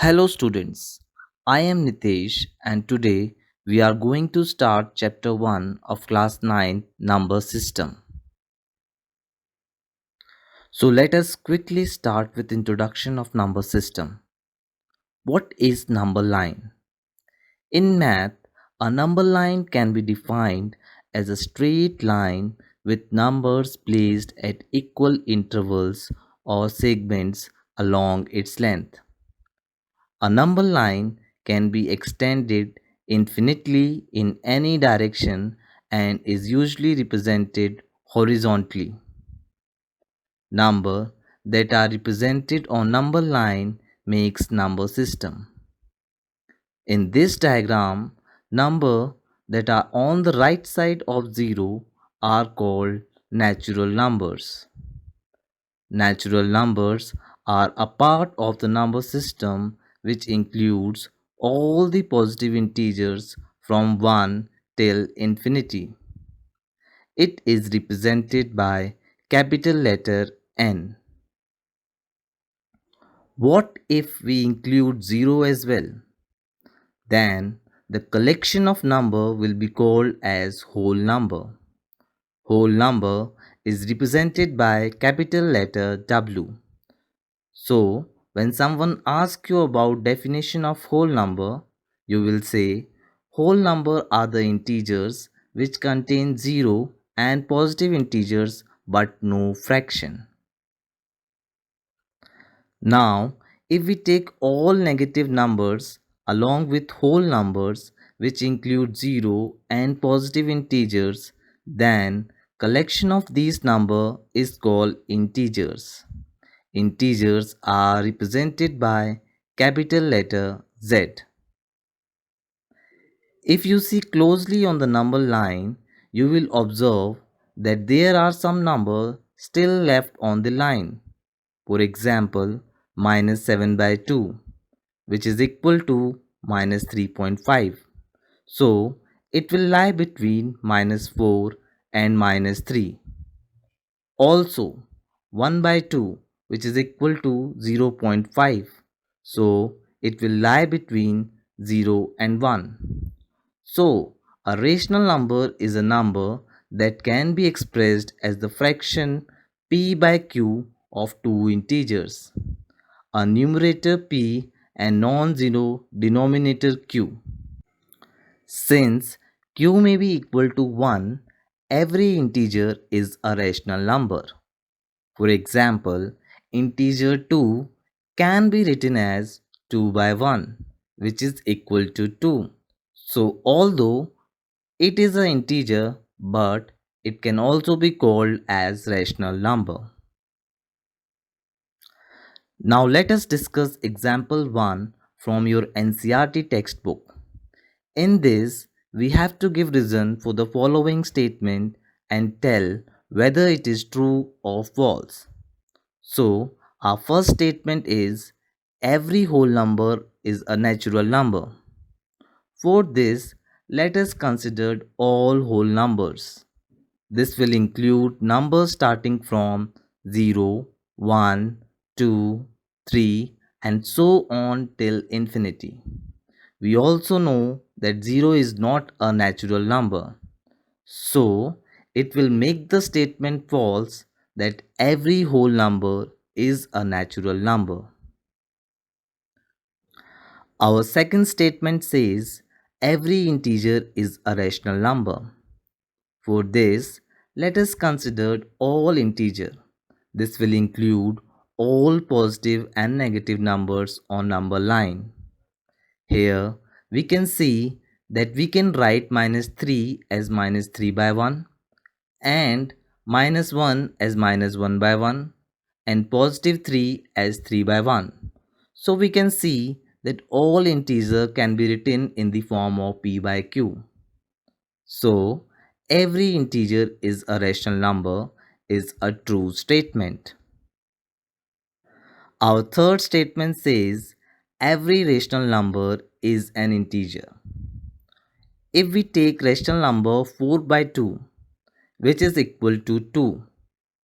Hello students, I am Nitesh and today we are going to start chapter 1 of class 9 number system. So let us quickly start with introduction of number system. What is number line? In math, a number line can be defined as a straight line with numbers placed at equal intervals or segments along its length. A number line can be extended infinitely in any direction and is usually represented horizontally. Number that are represented on number line makes number system. In this diagram, number that are on the right side of 0 are called natural numbers. Natural numbers are a part of the number system which includes all the positive integers from 1 till infinity. It is represented by capital letter N. What if we include 0 as well? Then the collection of number will be called as whole number. Whole number is represented by capital letter W. So, when someone asks you about definition of whole number, you will say whole number are the integers which contain 0 and positive integers but no fraction. Now, if we take all negative numbers along with whole numbers which include 0 and positive integers, then collection of these number is called integers. Integers are represented by capital letter Z. If you see closely on the number line, you will observe that there are some numbers still left on the line. For example, minus 7 by 2, which is equal to minus 3.5. So, it will lie between minus 4 and minus 3. Also, 1 by 2, which is equal to 0.5. So, it will lie between 0 and 1. So, a rational number is a number that can be expressed as the fraction p by q of two integers, a numerator p and non-zero denominator q. Since q may be equal to 1, every integer is a rational number. For example, integer 2 can be written as 2 by 1, which is equal to 2. So, although it is an integer, but it can also be called as rational number. Now let us discuss example 1 from your NCERT textbook. In this, we have to give reason for the following statement and tell whether it is true or false. So, our first statement is every whole number is a natural number. For this, let us consider all whole numbers. This will include numbers starting from 0, 1, 2, 3 and so on till infinity. We also know that 0 is not a natural number. So, it will make the statement false that every whole number is a natural number. Our second statement says every integer is a rational number. For this, let us consider all integer. This will include all positive and negative numbers on number line. Here, we can see that we can write minus 3 as minus 3 by 1 and minus 1 as minus 1 by 1 and positive 3 as 3 by 1. So we can see that all integer can be written in the form of p by q. So, every integer is a rational number is a true statement. Our third statement says every rational number is an integer. If we take rational number 4 by 2, which is equal to 2,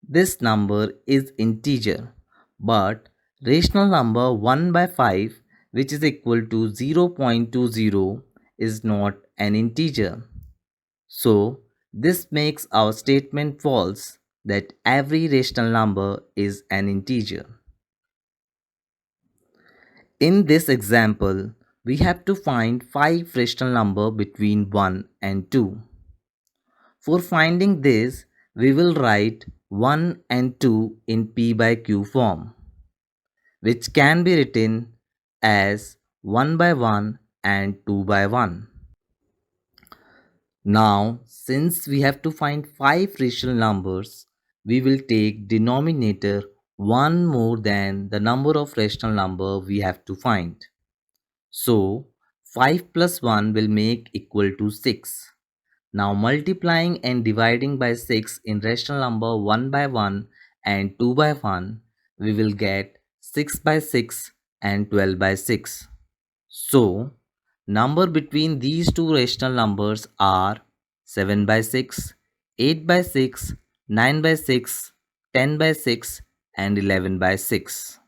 this number is integer, but rational number 1 by 5, which is equal to 0.20 is not an integer. So, this makes our statement false that every rational number is an integer. In this example, we have to find 5 rational numbers between 1 and 2. For finding this, we will write 1 and 2 in P by Q form, which can be written as 1 by 1 and 2 by 1. Now, since we have to find 5 rational numbers, we will take denominator 1 more than the number of rational number we have to find. So, 5 plus 1 will make equal to 6. Now multiplying and dividing by 6 in rational number 1 by 1 and 2 by 1, we will get 6 by 6 and 12 by 6. So, number between these two rational numbers are 7 by 6, 8 by 6, 9 by 6, 10 by 6 and 11 by 6.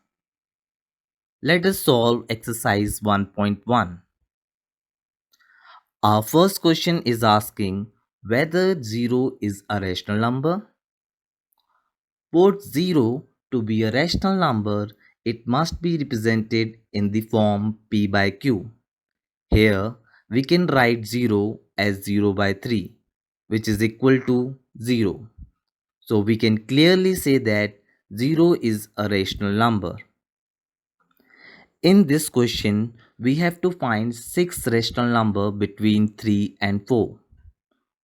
Let us solve exercise 1.1. Our first question is asking whether 0 is a rational number. For 0 to be a rational number, it must be represented in the form P by Q. Here, we can write 0 as 0 by 3, which is equal to 0. So, we can clearly say that 0 is a rational number. In this question, we have to find 6 rational numbers between 3 and 4.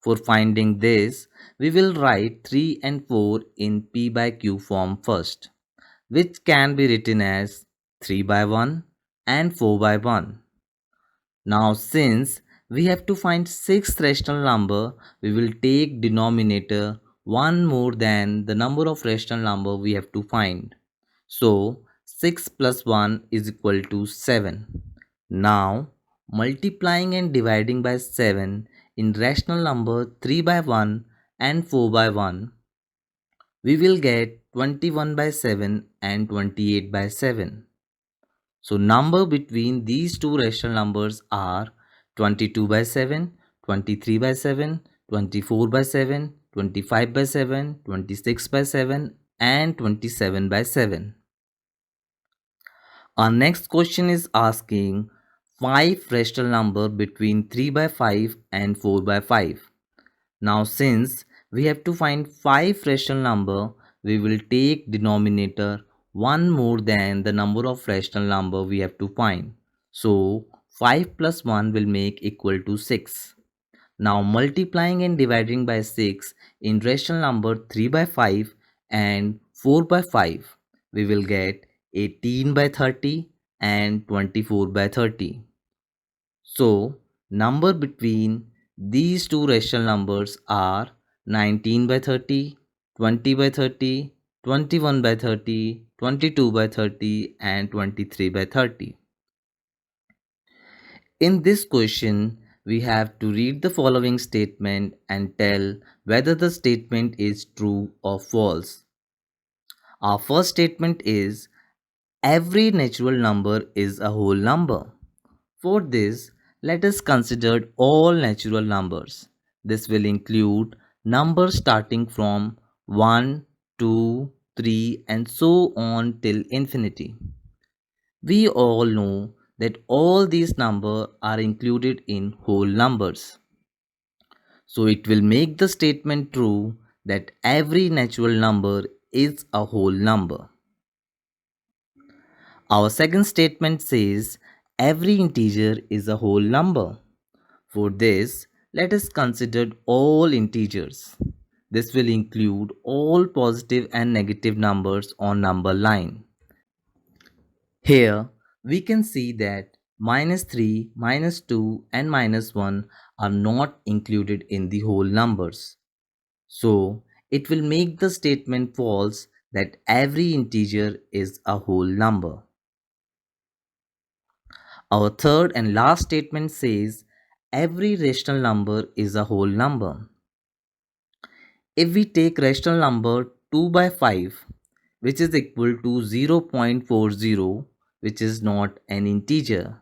For finding this, we will write 3 and 4 in P by Q form first, which can be written as 3 by 1 and 4 by 1. Now since we have to find 6 rational number, we will take denominator 1 more than the number of rational number we have to find. So 6 plus 1 is equal to 7. Now multiplying and dividing by 7 in rational number 3 by 1 and 4 by 1, we will get 21 by 7 and 28 by 7. So number between these two rational numbers are 22 by 7, 23 by 7, 24 by 7, 25 by 7, 26 by 7 and 27 by 7. Our next question is asking 5 rational number between 3 by 5 and 4 by 5. Now since we have to find 5 rational number, we will take denominator 1 more than the number of rational number we have to find. So 5 plus 1 will make equal to 6. Now multiplying and dividing by 6 in rational number 3 by 5 and 4 by 5, we will get 18 by 30 and 24 by 30. So number between these two rational numbers are 19 by 30, 20 by 30, 21 by 30, 22 by 30 and 23 by 30. In this question, we have to read the following statement and tell whether the statement is true or false. Our first statement is every natural number is a whole number. For this, let us consider all natural numbers. This will include numbers starting from 1, 2, 3 and so on till infinity. We all know that all these numbers are included in whole numbers. So it will make the statement true that every natural number is a whole number. Our second statement says every integer is a whole number. For this, let us consider all integers. This will include all positive and negative numbers on number line. Here, we can see that -3, -2 and -1 are not included in the whole numbers. So, it will make the statement false that every integer is a whole number. Our third and last statement says every rational number is a whole number. If we take rational number 2 by 5, which is equal to 0.40, which is not an integer.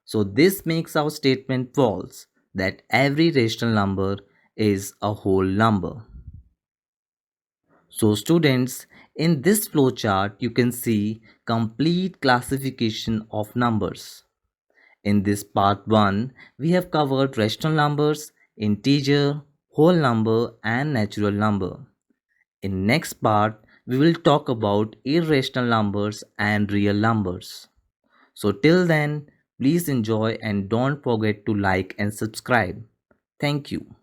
So this makes our statement false that every rational number is a whole number. So students, in this flowchart you can see complete classification of numbers. In this part 1, we have covered rational numbers, integer, whole number and natural number. In next part, we will talk about irrational numbers and real numbers. So till then, please enjoy and don't forget to like and subscribe. Thank you.